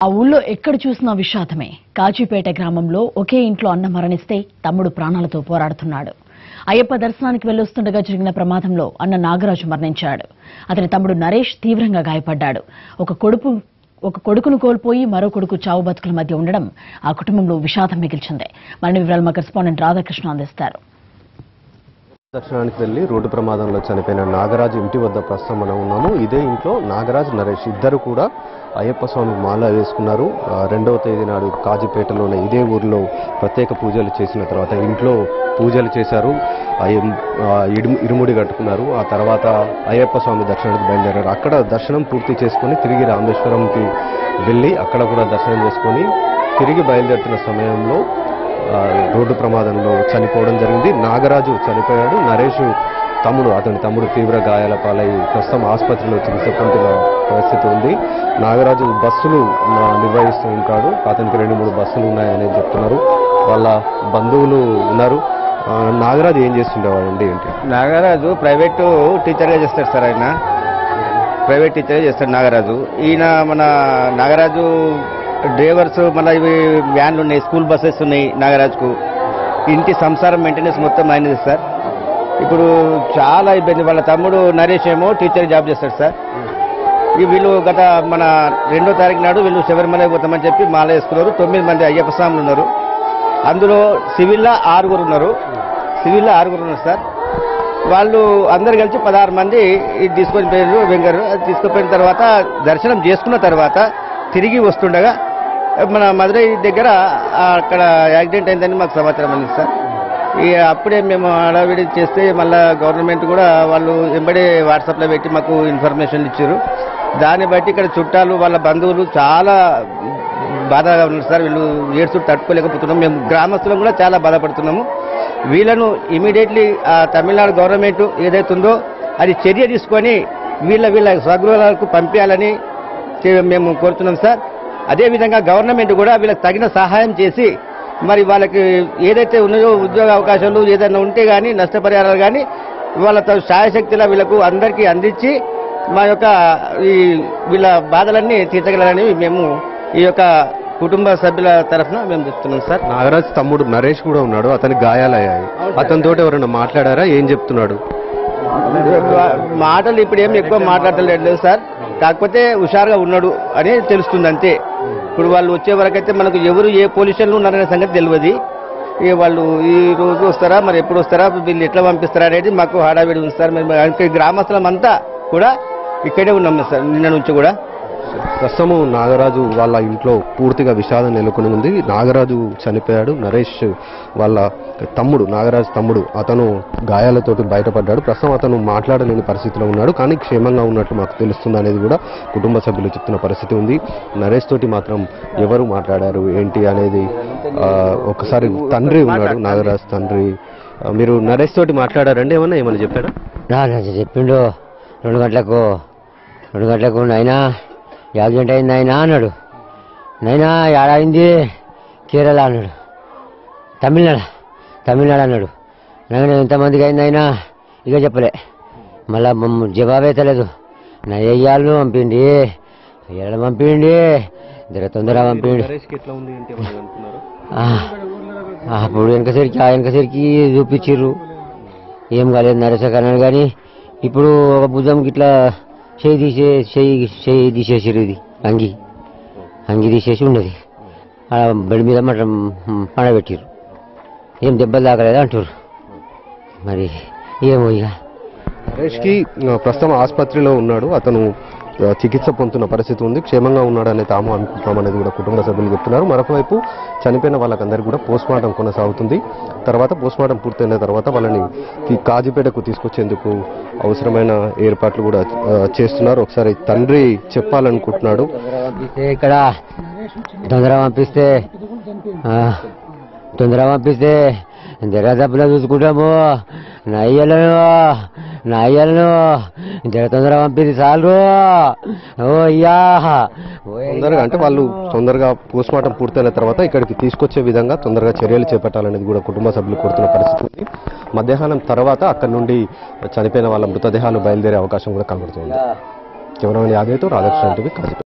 ఆ ఊళ్ళో ఎక్కడ చూసినా విషాదమే. కాజీపేట గ్రామంలో ఒకే ఇంట్లో అన్న మరణిస్తే తమ్ముడు ప్రాణాలతో పోరాడుతున్నాడు. అయ్యప్ప దర్శనానికి వెళ్లొస్తుండగా జరిగిన ప్రమాదంలో అన్న నాగరాజు మరణించాడు. అతని తమ్ముడు నరేష్ తీవ్రంగా గాయపడ్డాడు. ఒక కొడుకును కోల్పోయి మరో కొడుకు చావు బతుకుల మధ్య ఉండడం ఆ కుటుంబంలో విషాదం మిగిల్చింది. మరిన్ని వివరాలు మా కరెస్పాండెంట్ రాధాకృష్ణ అందిస్తారు. దర్శనానికి వెళ్లి రోడ్డు ప్రమాదంలో చనిపోయిన నాగరాజు ఇంటి వద్ద ప్రస్తుతం మనం ఉన్నాము. ఇదే ఇంట్లో నాగరాజు, నరేష్ ఇద్దరు కూడా అయ్యప్ప స్వామి మాల వేసుకున్నారు. 2వ తేదీ నాడు కాజీపేటలోనే ఇదే ఊరిలో ప్రత్యేక పూజలు చేసిన తర్వాత ఇంట్లో పూజలు చేశారు, ఇరుముడి కట్టుకున్నారు. ఆ తర్వాత అయ్యప్ప స్వామి దర్శనానికి బయలుదేరారు. అక్కడ దర్శనం పూర్తి చేసుకుని తిరిగి రామేశ్వరంకి వెళ్ళి అక్కడ కూడా దర్శనం చేసుకొని తిరిగి బయలుదేరుతున్న సమయంలో రోడ్డు ప్రమాదంలో చనిపోవడం జరిగింది. నాగరాజు చనిపోయాడు. నరేష్ అతని తమ్ముడు తీవ్ర గాయాల పాలై ప్రస్తుతం ఆసుపత్రిలో చికిత్స పొందుతున్న పరిస్థితి ఉంది. నాగరాజు బస్సులు నిర్వహిస్తూ ఉంటాడు. అతనికి 2-3 బస్సులు ఉన్నాయని చెప్తున్నారు. వాళ్ళ బంధువులు ఉన్నారు. నాగరాజు ఏం చేస్తుండేవాడండి? ఏంటి? నాగరాజు ప్రైవేటు టీచర్గా చేస్తాడు సార్. ఆయన ప్రైవేట్ టీచర్గా చేస్తాడు నాగరాజు. ఈయన మన నాగరాజు డ్రైవర్స్, మళ్ళీ ఇవి వ్యాన్లు ఉన్నాయి, స్కూల్ బస్సెస్ ఉన్నాయి. నాగరాజుకు ఇంటి సంసారం మెయింటెనెన్స్ మొత్తం అయినది సార్. ఇప్పుడు చాలా ఇబ్బంది. వాళ్ళ తమ్ముడు నరేష్ ఏమో టీచర్ జాబ్ చేస్తాడు సార్. వీళ్ళు గత మన 2వ తారీఖు నాడు వీళ్ళు శబరిమల పోతామని చెప్పి మాల వేసుకున్నారు. 9 మంది అయ్యప్ప స్వాములు ఉన్నారు. అందులో సివిల్లా 6 ఉన్నారు. సార్. వాళ్ళు అందరు కలిసి 16 మంది ఇది తీసుకొని పోయారు. వెంగరు అది తీసుకుపోయిన తర్వాత దర్శనం చేసుకున్న తర్వాత తిరిగి వస్తుండగా మన మదురై దగ్గర అక్కడ యాక్సిడెంట్ అయిందని మాకు సమాచారం అంది సార్. అప్పుడే మేము హడావిడి చేస్తే మళ్ళీ గవర్నమెంట్ కూడా వాళ్ళు వెంబడే వాట్సాప్లో పెట్టి మాకు ఇన్ఫర్మేషన్ ఇచ్చారు. దాన్ని బట్టి ఇక్కడ చుట్టాలు, వాళ్ళ బంధువులు చాలా బాధగా ఉన్నారు సార్. వీళ్ళు ఏడ్చుడు తట్టుకోలేకపోతున్నాం. మేము గ్రామస్తులం కూడా చాలా బాధపడుతున్నాము. వీళ్ళను ఇమీడియట్లీ తమిళనాడు గవర్నమెంట్ ఏదైతుందో అది చర్య తీసుకొని వీళ్ళ స్వగృహాలకు పంపించాలని మేము కోరుతున్నాం సార్. అదేవిధంగా గవర్నమెంట్ కూడా వీళ్ళకి తగిన సహాయం చేసి మరి వాళ్ళకి ఏదైతే ఉన్నాయో ఉద్యోగ అవకాశాలు ఏదైనా ఉంటే కానీ నష్టపరిహారాలు కానీ వాళ్ళతో శాయశక్తిలా వీళ్ళకు అందరికీ అందించి మా యొక్క వీళ్ళ బాధలన్నీ తీర్చగలరని మేము ఈ యొక్క కుటుంబ సభ్యుల తరఫున మేము చెప్తున్నాం సార్. నాగరాజ్ తమ్ముడు నరేష్ కూడా ఉన్నాడు. అతనికి గాయాలయ్యాయి. అతనితో ఎవరైనా మాట్లాడారా? ఏం చెప్తున్నాడు? మాటలు ఇప్పుడు ఏం ఎక్కువ మాట్లాడలేదు సార్. కాకపోతే హుషారుగా ఉన్నాడు అని తెలుస్తుంది అంతే. ఇప్పుడు వాళ్ళు వచ్చే వరకైతే మనకు ఎవరు ఏ పొజిషన్లో ఉన్నారనే సంగతి తెలియదు. వాళ్ళు ఈ రోజు వస్తారా, మరి ఎప్పుడు వస్తారా, వీళ్ళు ఎట్లా పంపిస్తారా అనేది మాకు హడావిడి ఉంది సార్. మేము గ్రామస్తులం అంతా కూడా ఇక్కడే ఉన్నాం సార్ నిన్న నుంచి కూడా. ప్రస్తుతము నాగరాజు వాళ్ళ ఇంట్లో పూర్తిగా విషాదం నెలకొని ఉంది. నాగరాజు చనిపోయాడు. నరేష్ వాళ్ళ తమ్ముడు, నాగరాజు తమ్ముడు, అతను గాయాలతోటి బయటపడ్డాడు. ప్రస్తుతం అతను మాట్లాడలేని పరిస్థితిలో ఉన్నాడు. కానీ క్షేమంగా ఉన్నట్లు మాకు తెలుస్తుంది అనేది కూడా కుటుంబ సభ్యులు చెప్తున్న పరిస్థితి ఉంది. నరేష్ తోటి మాత్రం ఎవరు మాట్లాడారు ఏంటి అనేది ఒకసారి తండ్రి ఉన్నాడు, నాగరాజు తండ్రి. మీరు నరేష్ తోటి మాట్లాడారండి? ఏమన్నా చెప్పారా? చెప్పిండు 2 గంటలకు నైనా యాక్సిడెంట్ అయింది నాయనా అన్నాడు. నైనా ఏడాయింది? కేరళ అన్నాడు. తమిళనాడు అన్నాడు. నైనా ఎంతమందికి అయింది అయినా ఇక చెప్పలే. మళ్ళా జవాబు అవుతలేదు. నా అయ్యాలను పంపిండి, తొందరగా పంపిండి. అప్పుడు వెనకసరికి చూపించిర్రు. ఏం కాలేదు నరేష్ అన్నాడు. కానీ ఇప్పుడు ఒక భుజంకి ఇట్లా చేయి తీసేసారు. ఇది అంగి తీసేసి ఉన్నది. బెడ్ మీద పండబెట్టిర్రు. ఏం దెబ్బలు తాకలేదు అంటారు. మరి ఏమో ఇక. నరేష్కి ప్రస్తుతం ఆసుపత్రిలో ఉన్నాడు. అతను చికిత్స పొందుతున్న పరిస్థితి ఉంది. క్షేమంగా ఉన్నాడని తాము అనుకుంటున్నామనేది కూడా కుటుంబ సభ్యులు చెప్తున్నారు. మరొకవైపు చనిపోయిన వాళ్ళకందరికీ కూడా పోస్ట్మార్టం కొనసాగుతుంది. తర్వాత పోస్ట్మార్టం పూర్తయిన తర్వాత వాళ్ళని కాజీపేటకు తీసుకొచ్చేందుకు అవసరమైన ఏర్పాట్లు కూడా చేస్తున్నారు. ఒకసారి తండ్రి చెప్పాలనుకుంటున్నాడు. ఇక్కడ తొందరగా పంపిస్తే దెబ్బలో చూసుకుంటాము. నా అయ్యలను తొందరగా పంపిస్తే చాలు. తొందరగా అంటే వాళ్ళు తొందరగా పోస్ట్మార్టం పూర్తయిన తర్వాత ఇక్కడికి తీసుకొచ్చే విధంగా తొందరగా చర్యలు చేపట్టాలనేది కూడా కుటుంబ సభ్యులు కోరుతున్న పరిస్థితి ఉంది. మధ్యాహ్నం తర్వాత అక్కడి నుండి చనిపోయిన వాళ్ళ మృతదేహాలు బయలుదేరే అవకాశం కూడా కనబడుతుంది. కెమెరామెన్ యాదయ్తో రాధాకృష్ణ టీవీ కాజీపేట.